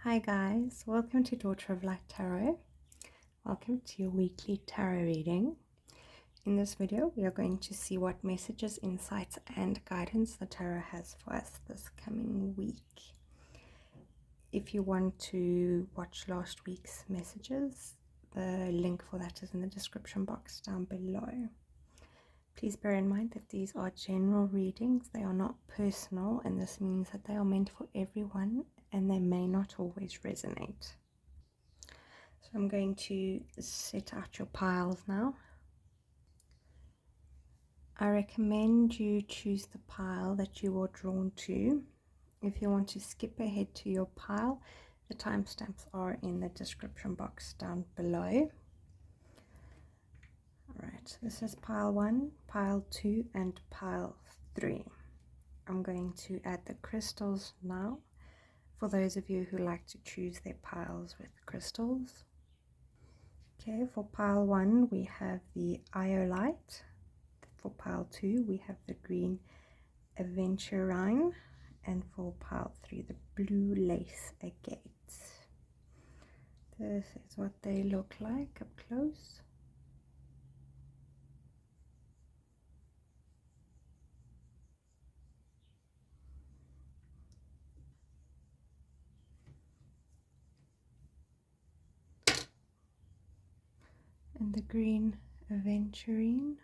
Hi guys, welcome to Daughter of Light Tarot. Welcome to your weekly tarot reading. In this video, we are going to see what messages, insights, and guidance the tarot has for us this coming week. If you want to watch last week's messages, the link for that is in the description box down below. Please bear in mind that these are general readings, they are not personal, and this means that they are meant for everyone and they may not always resonate. So I'm going to set out your piles now. I recommend you choose the pile that you are drawn to. If you want to skip ahead to your pile, the timestamps are in the description box down below. Alright, this is pile 1, pile 2, and pile 3. I'm going to add the crystals now, for those of you who like to choose their piles with crystals. Okay, for pile 1 we have the Iolite. For pile 2 we have the green Aventurine. And for pile 3 the blue lace Agate. This is what they look like up close. And the green Aventurine.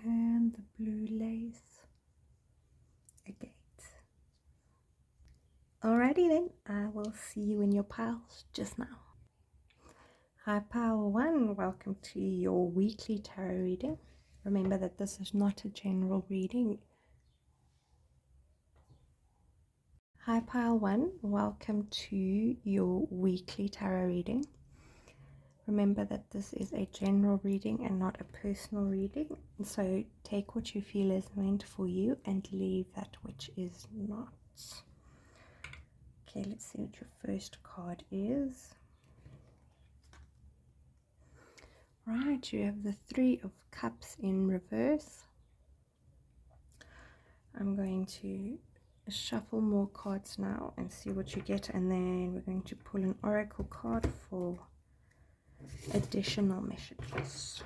And the blue lace Agate. Alrighty then, I will see you in your piles just now. Hi pile 1, welcome to your weekly tarot reading. Remember that this is not a general reading. Hi pile 1, welcome to your weekly tarot reading. Remember that this is a general reading and not a personal reading. So take what you feel is meant for you and leave that which is not. Okay, let's see what your first card is. Right, you have the Three of Cups in reverse. I'm going to shuffle more cards now and see what you get, and then we're going to pull an oracle card for additional messages.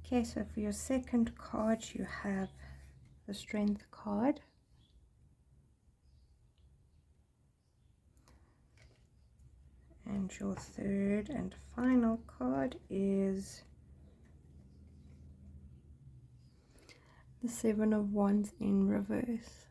Okay, so for your second card, you have the Strength card. And your third and final card is the Seven of Wands in reverse.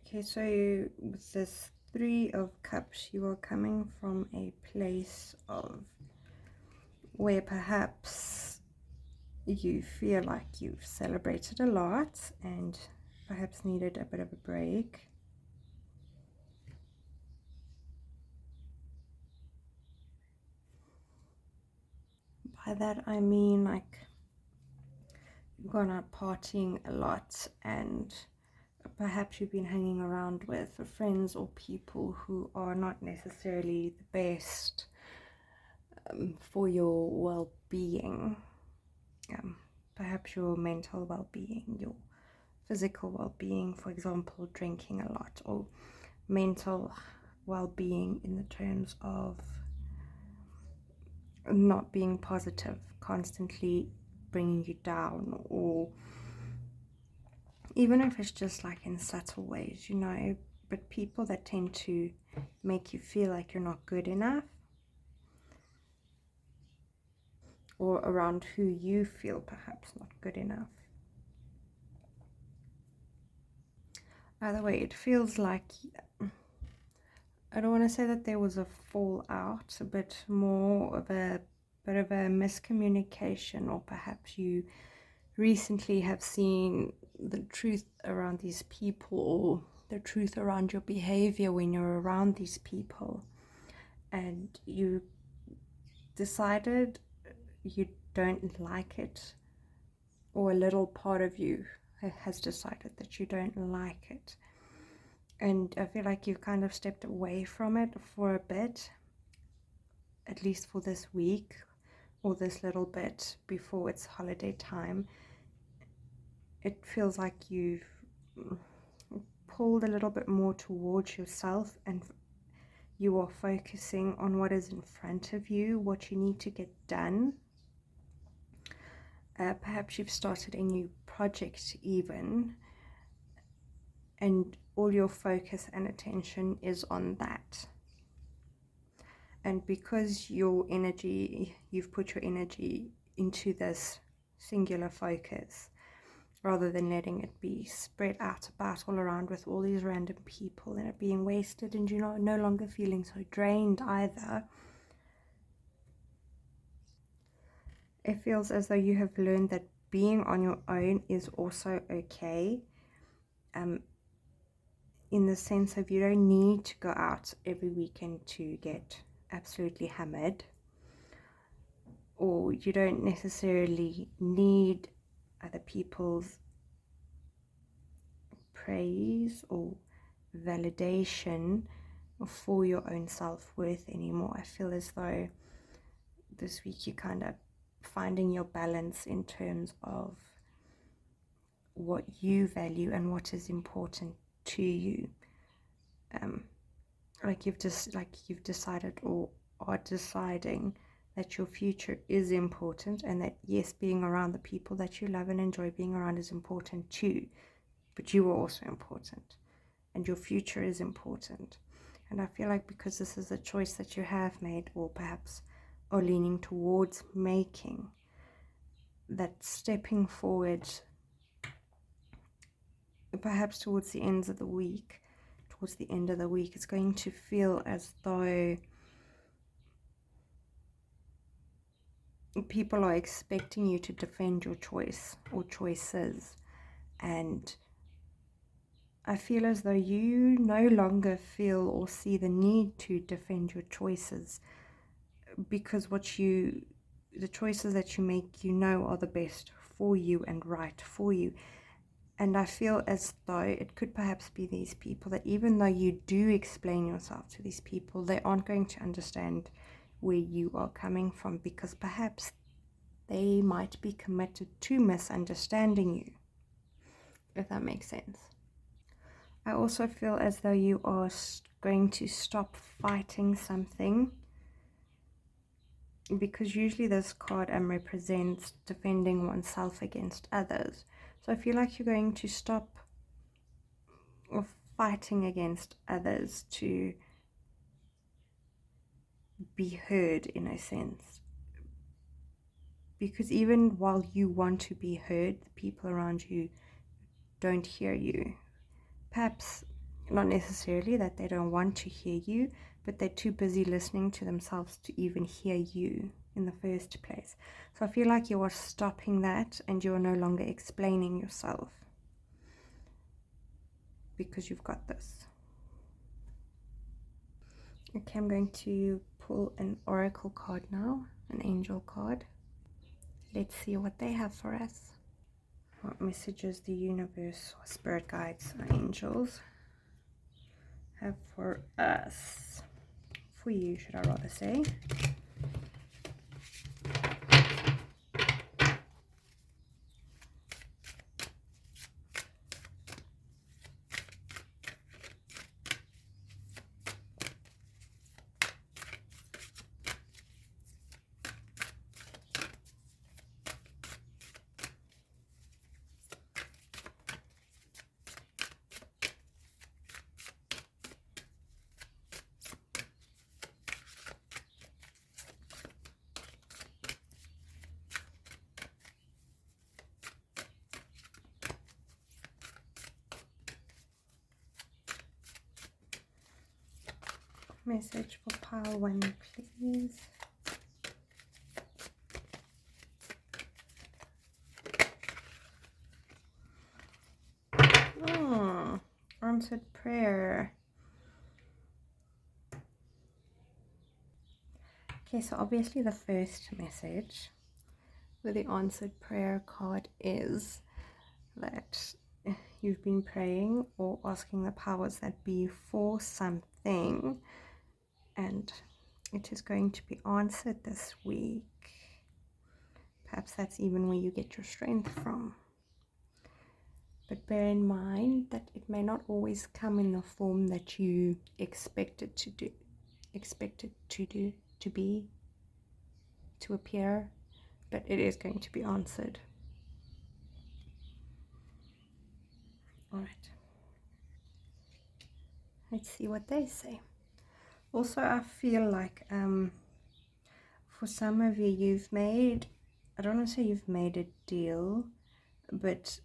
Okay, so with this Three of Cups, you are coming from a place of where perhaps you feel like you've celebrated a lot and perhaps needed a bit of a break. By that I mean like you've gone out partying a lot and perhaps you've been hanging around with friends or people who are not necessarily the best for your well-being. Perhaps your mental well-being, your physical well-being, for example, drinking a lot, or mental well-being in the terms of not being positive, constantly bringing you down, or even if it's just like in subtle ways, you know, but people that tend to make you feel like you're not good enough. or around who you feel perhaps not good enough. Either way, it feels like, I don't want to say that there was a fallout, but more of a bit of a miscommunication, or perhaps you recently have seen the truth around these people, or the truth around your behavior when you're around these people, and you decided you don't like it, or a little part of you has decided that you don't like it, and I feel like you've kind of stepped away from it for a bit, at least for this week or this little bit before it's holiday time. It feels like you've pulled a little bit more towards yourself, and you are focusing on what is in front of you, what you need to get done. Perhaps you've started a new project even, and all your focus and attention is on that. And because you've put your energy into this singular focus, rather than letting it be spread out about all around with all these random people and it being wasted, and you're no longer feeling so drained either. It feels as though you have learned that being on your own is also okay, in the sense of you don't need to go out every weekend to get absolutely hammered, or you don't necessarily need other people's praise or validation for your own self-worth anymore. I feel as though this week you're kind of finding your balance in terms of what you value and what is important to you. You've decided, or are deciding, that your future is important, and that yes, being around the people that you love and enjoy being around is important too, but you are also important, and your future is important. And I feel like because this is a choice that you have made, or perhaps are leaning towards making, that stepping forward, perhaps towards the end of the week, it's going to feel as though people are expecting you to defend your choice or choices. And I feel as though you no longer feel or see the need to defend your choices, because the choices that you make, are the best for you and right for you. And I feel as though it could perhaps be these people that even though you do explain yourself to these people, they aren't going to understand where you are coming from, because perhaps they might be committed to misunderstanding you, if that makes sense. I also feel as though you are going to stop fighting something, because usually this card represents defending oneself against others. So I feel like you're going to stop fighting against others to be heard, in a sense. Because even while you want to be heard, the people around you don't hear you. Perhaps not necessarily that they don't want to hear you, but they're too busy listening to themselves to even hear you in the first place. So I feel like you are stopping that, and you are no longer explaining yourself, because you've got this. Okay, I'm going to pull an oracle card now, an angel card. Let's see what they have for us. What messages the universe, or spirit guides, or angels have for us? For you, should I rather say. Message for pile 1, please. Oh, answered prayer. Okay, so obviously the first message with the answered prayer card is that you've been praying or asking the powers that be for something, and it is going to be answered this week. Perhaps that's even where you get your strength from. But bear in mind that it may not always come in the form that you expect it to appear, but it is going to be answered. All right. Let's see what they say. Also, I feel like for some of you, you've made, I don't want to say you've made a deal, but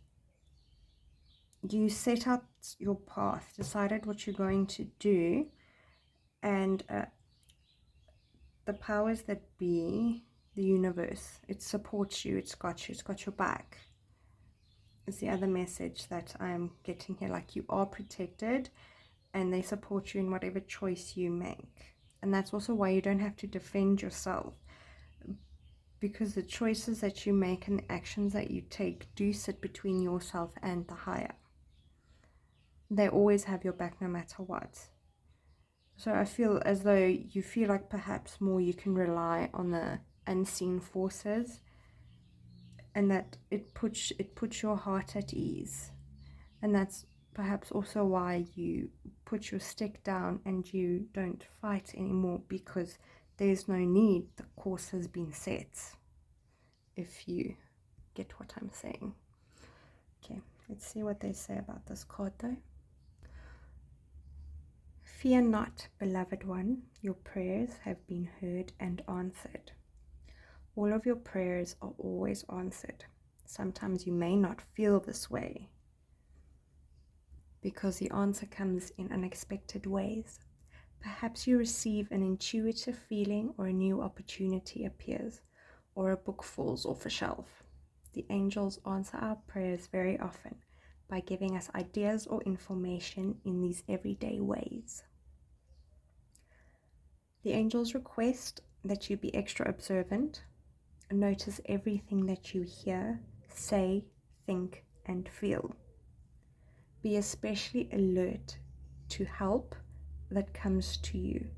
you set out your path, decided what you're going to do, and the powers that be, the universe, it supports you, it's got your back. It's the other message that I'm getting here, like you are protected and they support you in whatever choice you make. And that's also why you don't have to defend yourself, because the choices that you make and the actions that you take do sit between yourself and the higher. They always have your back no matter what. So I feel as though you feel like perhaps more you can rely on the unseen forces, and that it puts your heart at ease. And that's perhaps also why you put your stick down and you don't fight anymore, because there's no need. The course has been set, if you get what I'm saying. Okay, let's see what they say about this card though. Fear not, beloved one, your prayers have been heard and answered. All of your prayers are always answered. Sometimes you may not feel this way, because the answer comes in unexpected ways. Perhaps you receive an intuitive feeling, or a new opportunity appears, or a book falls off a shelf. The angels answer our prayers very often by giving us ideas or information in these everyday ways. The angels request that you be extra observant, notice everything that you hear, say, think, and feel. Be especially alert to help that comes to you,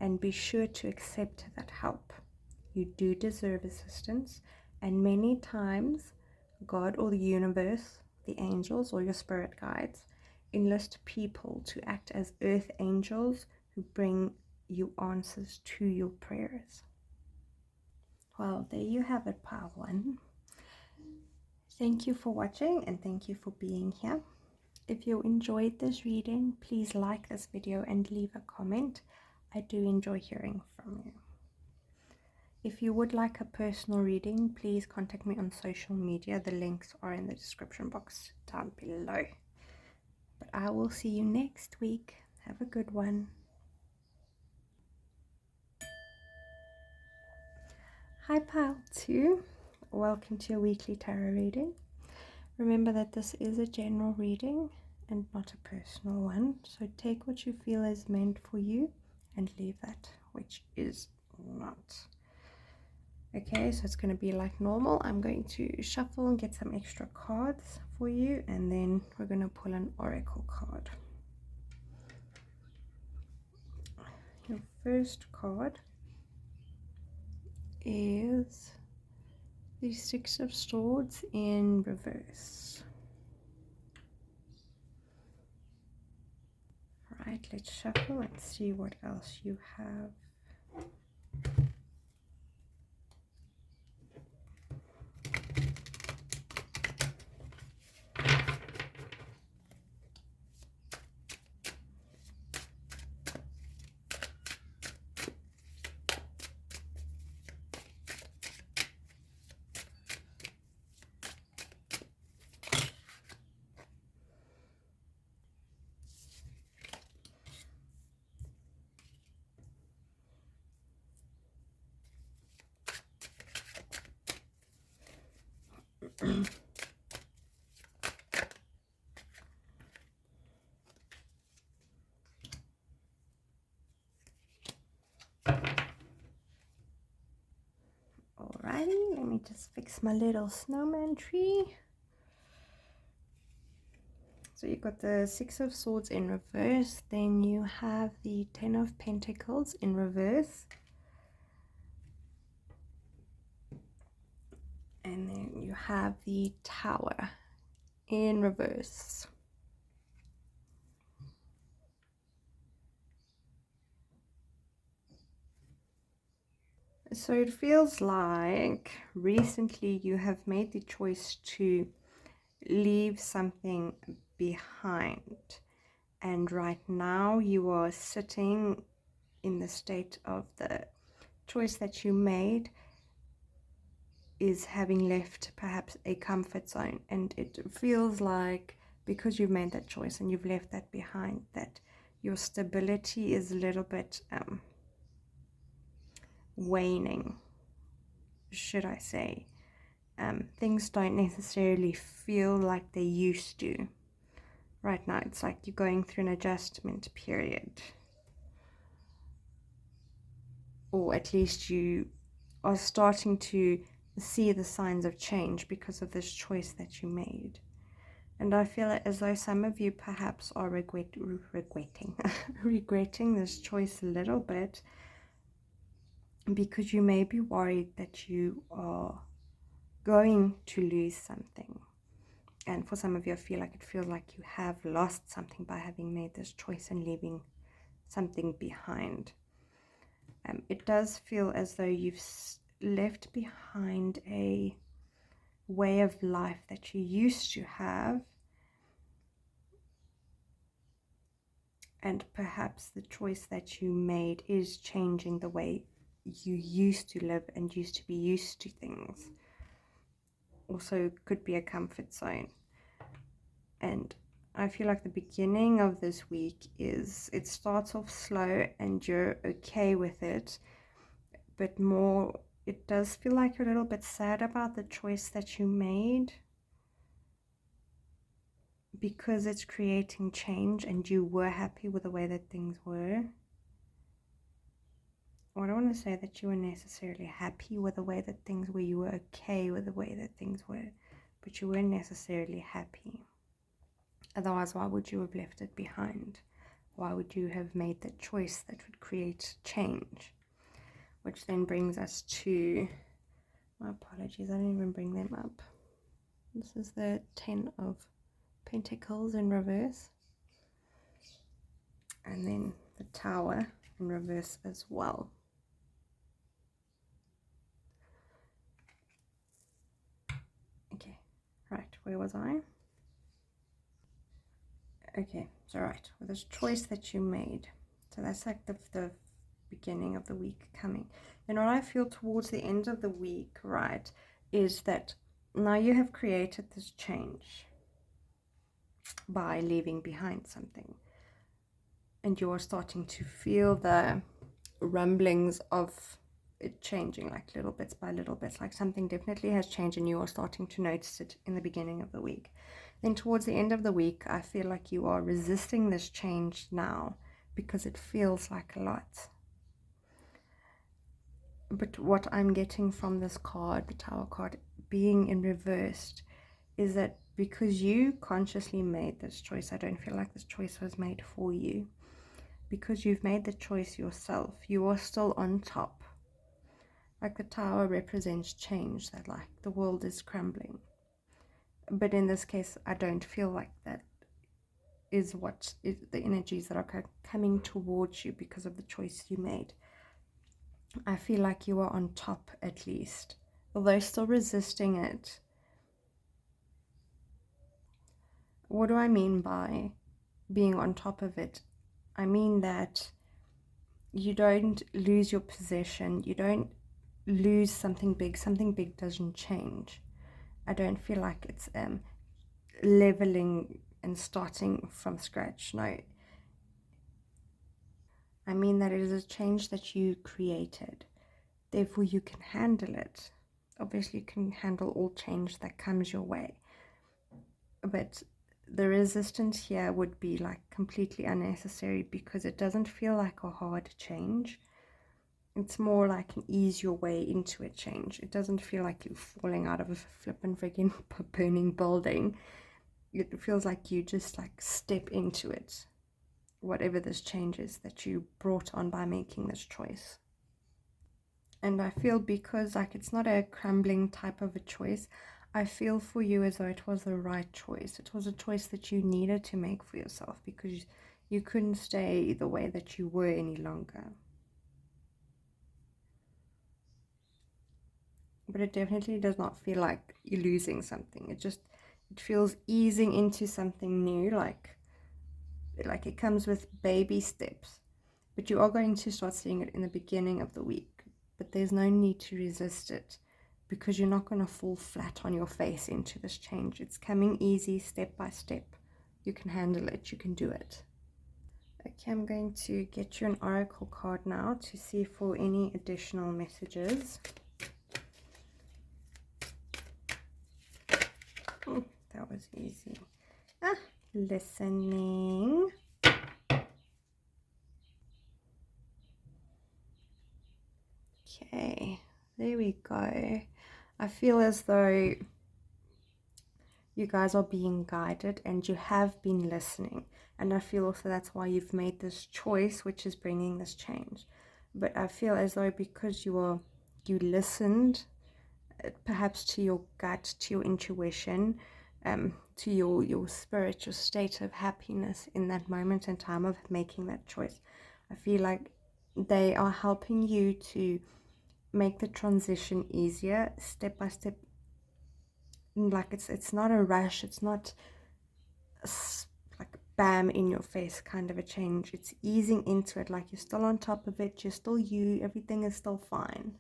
and be sure to accept that help. You do deserve assistance, and many times God or the universe, the angels or your spirit guides, enlist people to act as earth angels who bring you answers to your prayers. Well, there you have it, pile 1. Thank you for watching, and thank you for being here. If you enjoyed this reading, please like this video and leave a comment. I do enjoy hearing from you. If you would like a personal reading, please contact me on social media. The links are in the description box down below. But I will see you next week. Have a good one. Hi pile 2. Welcome to your weekly tarot reading. Remember that this is a general reading and not a personal one. So take what you feel is meant for you and leave that which is not. Okay, so it's going to be like normal. I'm going to shuffle and get some extra cards for you, and then we're going to pull an oracle card. Your first card is the Six of Swords in reverse. Alright, let's shuffle and see what else you have. Alrighty, let me just fix my little snowman tree. So you've got the Six of Swords in reverse, then you have the Ten of Pentacles in reverse, and then you have the Tower in reverse. So it feels like recently you have made the choice to leave something behind, and right now you are sitting in the state of the choice that you made is having left perhaps a comfort zone, and it feels like because you've made that choice and you've left that behind, that your stability is a little bit waning, should I say. Things don't necessarily feel like they used to. Right now it's like you're going through an adjustment period, or at least you are starting to see the signs of change because of this choice that you made. And I feel as though some of you perhaps are regretting this choice a little bit, because you may be worried that you are going to lose something. And for some of you, I feel like it feels like you have lost something by having made this choice and leaving something behind. It does feel as though you've left behind a way of life that you used to have, and perhaps the choice that you made is changing the way you used to live and used to be used to things. Also could be a comfort zone. And I feel like the beginning of this week it starts off slow and you're okay with it, but more it does feel like you're a little bit sad about the choice that you made, because it's creating change and you were happy with the way that things were. Or I don't want to say that you were necessarily happy with the way that things were. You were okay with the way that things were, but you weren't necessarily happy. Otherwise, why would you have left it behind? Why would you have made that choice that would create change? Which then brings us to, my apologies, I didn't even bring them up. This is the Ten of Pentacles in reverse, and then the Tower in reverse as well. Okay, right, where was I? Okay, so right, with this choice that you made, so that's like the beginning of the week coming. And what I feel towards the end of the week, right, is that now you have created this change by leaving behind something, and you are starting to feel the rumblings of it changing, like little bits by little bits, like something definitely has changed and you are starting to notice it in the beginning of the week. Then towards the end of the week, I feel like you are resisting this change now because it feels like a lot. But what I'm getting from this card, the Tower card being in reversed, is that because you consciously made this choice, I don't feel like this choice was made for you. Because you've made the choice yourself, you are still on top. Like the Tower represents change, that like the world is crumbling. But in this case, I don't feel like that is what is the energies that are coming towards you because of the choice you made. I feel like you are on top, at least, although still resisting it. What do I mean by being on top of it? I mean that you don't lose your possession, you don't lose something big doesn't change. I don't feel like it's leveling and starting from scratch. No, I mean that it is a change that you created, therefore you can handle it. obviously you can handle all change that comes your way, but the resistance here would be like completely unnecessary, because it doesn't feel like a hard change. It's more like an ease your way into a change. It doesn't feel like you're falling out of a flippin' friggin' burning building. It feels like you just like step into it, whatever this change is that you brought on by making this choice. And I feel, because like it's not a crumbling type of a choice, I feel for you as though it was the right choice. It was a choice that you needed to make for yourself, because you couldn't stay the way that you were any longer. But it definitely does not feel like you're losing something. It feels easing into something new, like it comes with baby steps. But you are going to start seeing it in the beginning of the week. But there's no need to resist it, because you're not going to fall flat on your face into this change. It's coming easy, step by step. You can handle it. You can do it. Okay, I'm going to get you an oracle card now to see for any additional messages. That was easy. Listening. Okay, there we go. I feel as though you guys are being guided and you have been listening. And I feel also that's why you've made this choice, which is bringing this change. But I feel as though because you listened, perhaps to your gut, to your intuition, to your spirit, your state of happiness in that moment in time of making that choice. I feel like they are helping you to make the transition easier, step by step. Like it's not a rush, it's not like bam in your face kind of a change. It's easing into it, like you're still on top of it, you're still you, everything is still fine,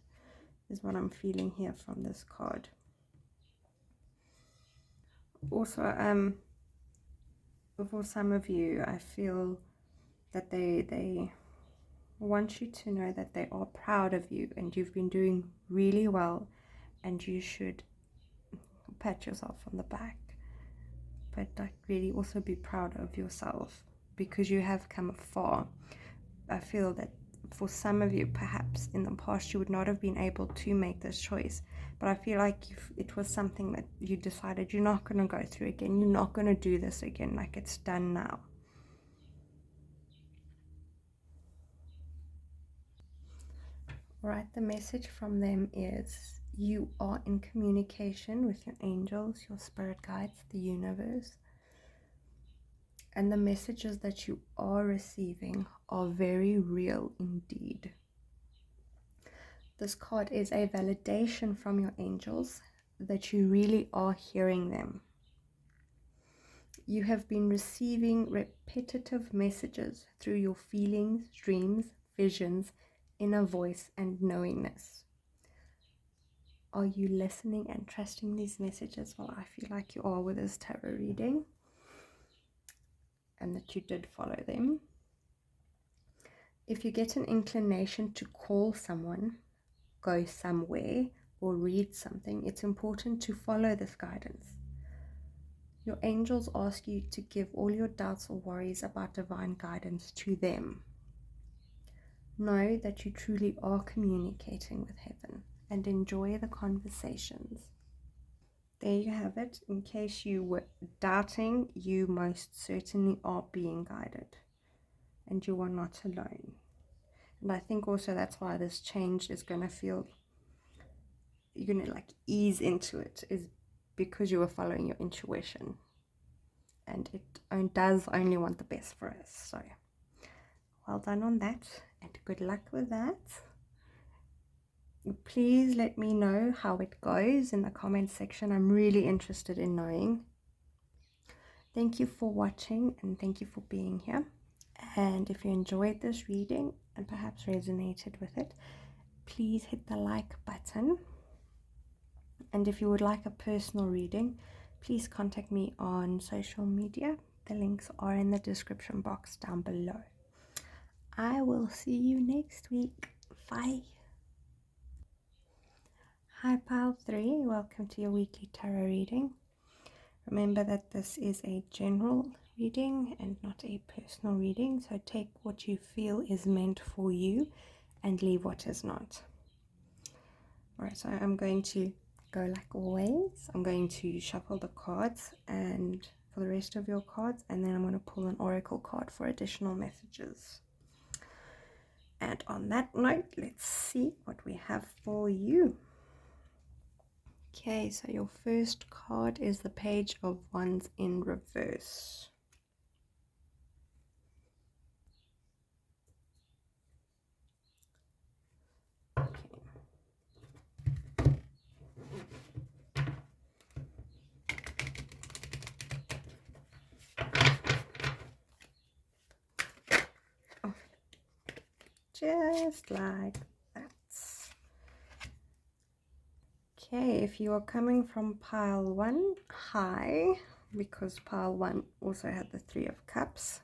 is what I'm feeling here from this card. Also, for some of you, I feel that they want you to know that they are proud of you and you've been doing really well, and you should pat yourself on the back, but like really also be proud of yourself, because you have come far. I feel that for some of you, perhaps in the past you would not have been able to make this choice, but I feel like it was something that you decided you're not going to go through again, you're not going to do this again, like it's done now. Right, the message from them is you are in communication with your angels, your spirit guides, the universe. And the messages that you are receiving are very real indeed. This card is a validation from your angels that you really are hearing them. You have been receiving repetitive messages through your feelings, dreams, visions, inner voice, and knowingness. Are you listening and trusting these messages? Well, I feel like you are with this tarot reading, and that you did follow them. If you get an inclination to call someone, go somewhere, or read something, it's important to follow this guidance. Your angels ask you to give all your doubts or worries about divine guidance to them. Know that you truly are communicating with heaven, and enjoy the conversations. There you have it. In case you were doubting, you most certainly are being guided, and you are not alone. And I think also that's why this change is going to feel, you're going to like ease into it, is because you are following your intuition, and it does only want the best for us. So well done on that, and good luck with that. Please let me know how it goes in the comment section. I'm really interested in knowing. Thank you for watching, and thank you for being here. And if you enjoyed this reading and perhaps resonated with it, please hit the like button. And if you would like a personal reading, please contact me on social media. The links are in the description box down below. I will see you next week. Bye. Hi Pile 3, welcome to your weekly tarot reading. Remember that this is a general reading and not a personal reading, so take what you feel is meant for you and leave what is not. Alright, so I'm going to go like always. I'm going to shuffle the cards and for the rest of your cards, and then I'm going to pull an oracle card for additional messages. And on that note, let's see what we have for you. Okay, so your first card is the Page of Wands in reverse. Okay. Oh, just like that. Okay, if you are coming from pile 1, hi, because pile 1 also had the 3 of Cups,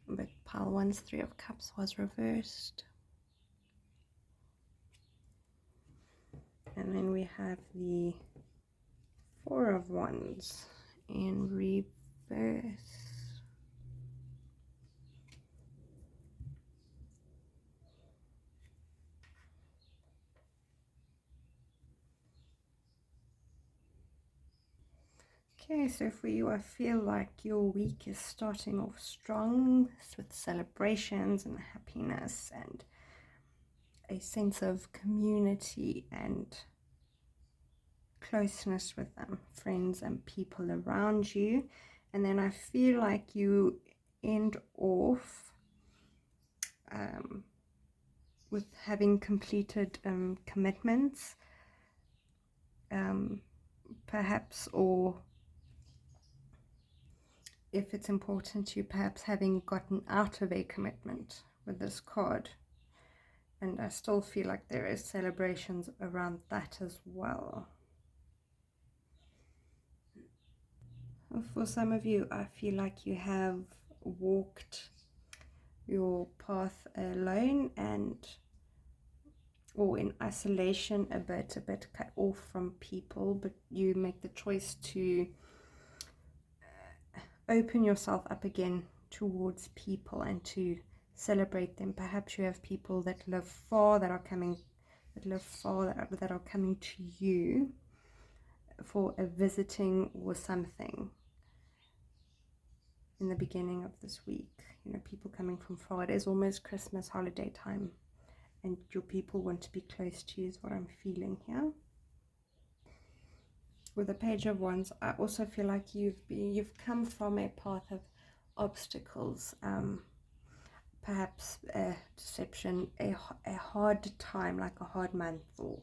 but pile 1's 3 of Cups was reversed. And then we have the 4 of Wands in reverse. Okay, so for you, I feel like your week is starting off strong with celebrations and happiness and a sense of community and closeness with friends and people around you. And then I feel like you end off with having completed commitments, perhaps, or if it's important to you, perhaps having gotten out of a commitment with this card. And I still feel like there is celebrations around that as well. For some of you, I feel like you have walked your path alone and or in isolation a bit cut off from people, but you make the choice to open yourself up again towards people and to celebrate them. Perhaps you have people that live far that are coming to you for a visiting or something in the beginning of this week. You know, people coming from far. It is almost Christmas holiday time and your people want to be close to you is what I'm feeling here. With the Page of Wands, I also feel like you've come from a path of obstacles, perhaps a deception, a hard time, like a hard month, or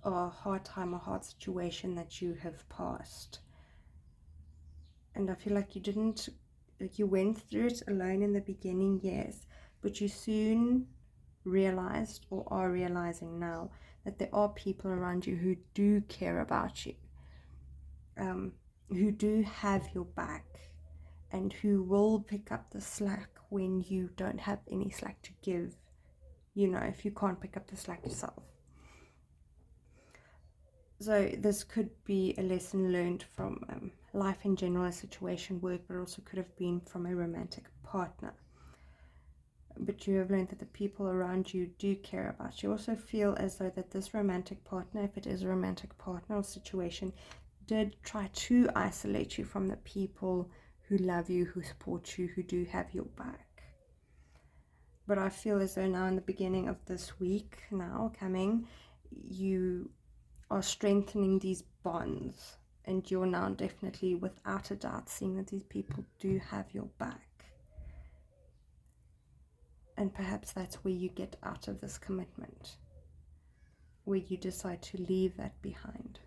a hard time, a hard situation that you have passed. And I feel like you went through it alone in the beginning, yes, but you soon realized, or are realizing now, that there are people around you who do care about you, who do have your back, and who will pick up the slack when you don't have any slack to give, you know, if you can't pick up the slack yourself. So this could be a lesson learned from life in general, a situation, work, but also could have been from a romantic partner. But you have learned that the people around you do care about you. Also feel as though that this romantic partner, if it is a romantic partner or situation, did try to isolate you from the people who love you, who support you, who do have your back. But I feel as though now in the beginning of this week, now coming, you are strengthening these bonds, and you're now definitely, without a doubt, seeing that these people do have your back. And perhaps that's where you get out of this commitment, where you decide to leave that behind.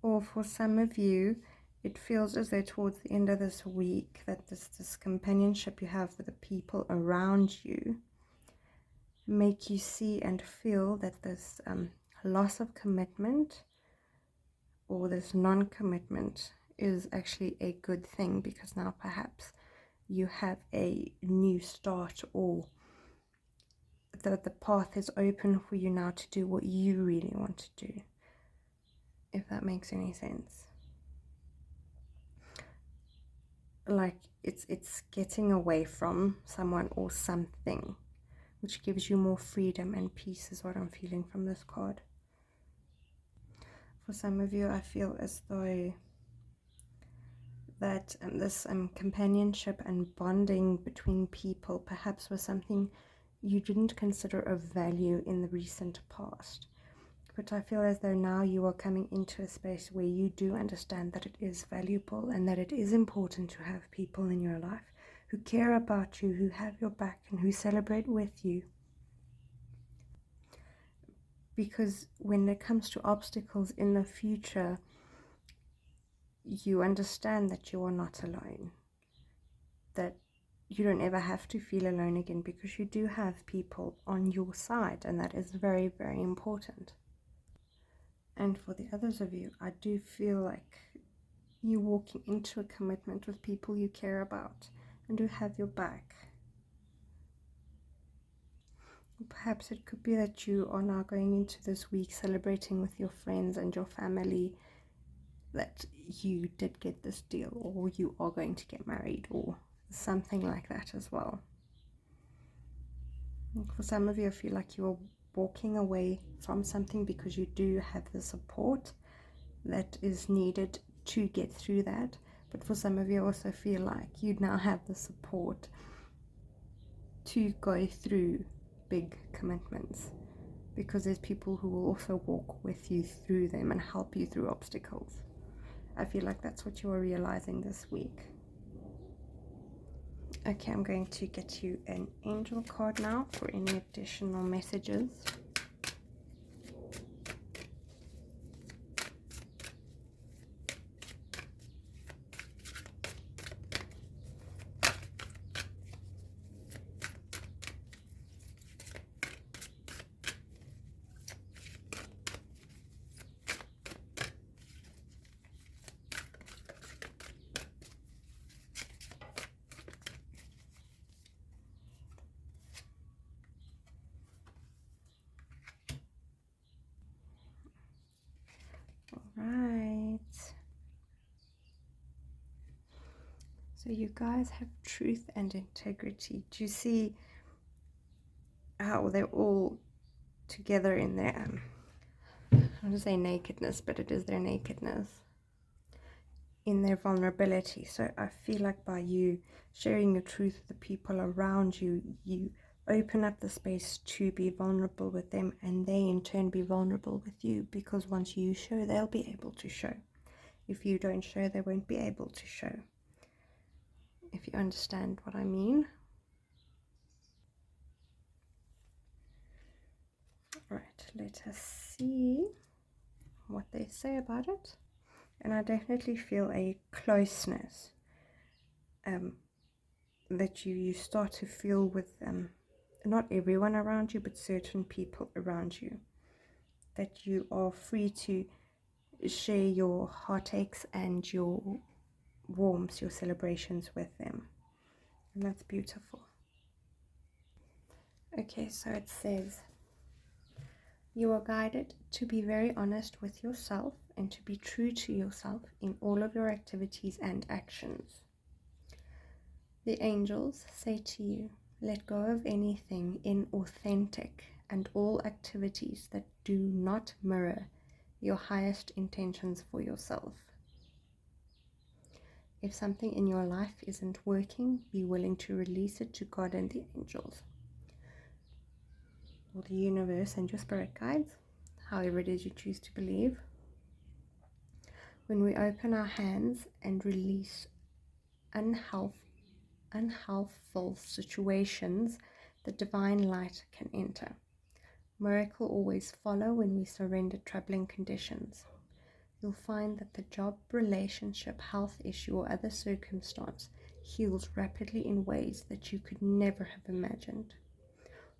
Or for some of you, it feels as though towards the end of this week that this companionship you have with the people around you make you see and feel that this loss of commitment or this non-commitment is actually a good thing, because now perhaps you have a new start, or the path is open for you now to do what you really want to do, if that makes any sense. Like it's getting away from someone or something, which gives you more freedom and peace, is what I'm feeling from this card. For some of you, I feel as though that this companionship and bonding between people perhaps was something you didn't consider of value in the recent past. But I feel as though now you are coming into a space where you do understand that it is valuable and that it is important to have people in your life who care about you, who have your back, and who celebrate with you. Because when it comes to obstacles in the future, you understand that you are not alone, that you don't ever have to feel alone again, because you do have people on your side, and that is very, very important. And for the others of you, I do feel like you're walking into a commitment with people you care about and who have your back. Perhaps it could be that you are now going into this week celebrating with your friends and your family that you did get this deal, or you are going to get married, or something like that as well. And for some of you, I feel like you're walking away from something because you do have the support that is needed to get through that. But for some of you, I also feel like you now have the support to go through big commitments, because there's people who will also walk with you through them and help you through obstacles. I feel like that's what you are realizing this week. Okay, I'm going to get you an angel card now for any additional messages. Right. So you guys have truth and integrity. Do you see how they're all together in their, I don't want to say nakedness, but it is their nakedness, in their vulnerability. So I feel like by you sharing your truth with the people around you, you open up the space to be vulnerable with them, and they in turn be vulnerable with you, because once you show, they'll be able to show. If you don't show, they won't be able to show. If you understand what I mean. Right, let us see what they say about it. And I definitely feel a closeness that you start to feel with not everyone around you, but certain people around you, that you are free to share your heartaches and your warmth, your celebrations with them. And that's beautiful. Okay, so it says, you are guided to be very honest with yourself and to be true to yourself in all of your activities and actions. The angels say to you, let go of anything inauthentic and all activities that do not mirror your highest intentions for yourself. If something in your life isn't working, be willing to release it to God and the angels, or the universe and your spirit guides, however it is you choose to believe. When we open our hands and release unhealthful situations, the divine light can enter. Miracle always follow when we surrender troubling conditions. You'll find that the job, relationship, health issue, or other circumstance heals rapidly in ways that you could never have imagined.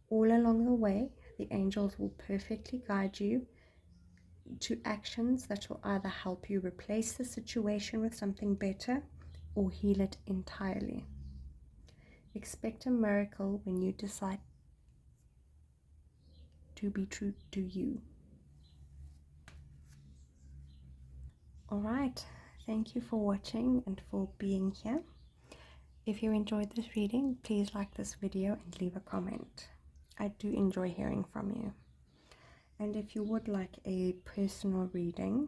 All along the way, the angels will perfectly guide you to actions that will either help you replace the situation with something better or heal it entirely. Expect a miracle when you decide to be true to you. Alright, thank you for watching and for being here. If you enjoyed this reading, please like this video and leave a comment. I do enjoy hearing from you. And if you would like a personal reading,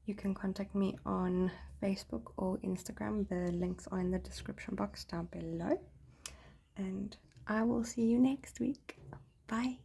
you can contact me on Facebook or Instagram. The links are in the description box down below. And I will see you next week. Bye.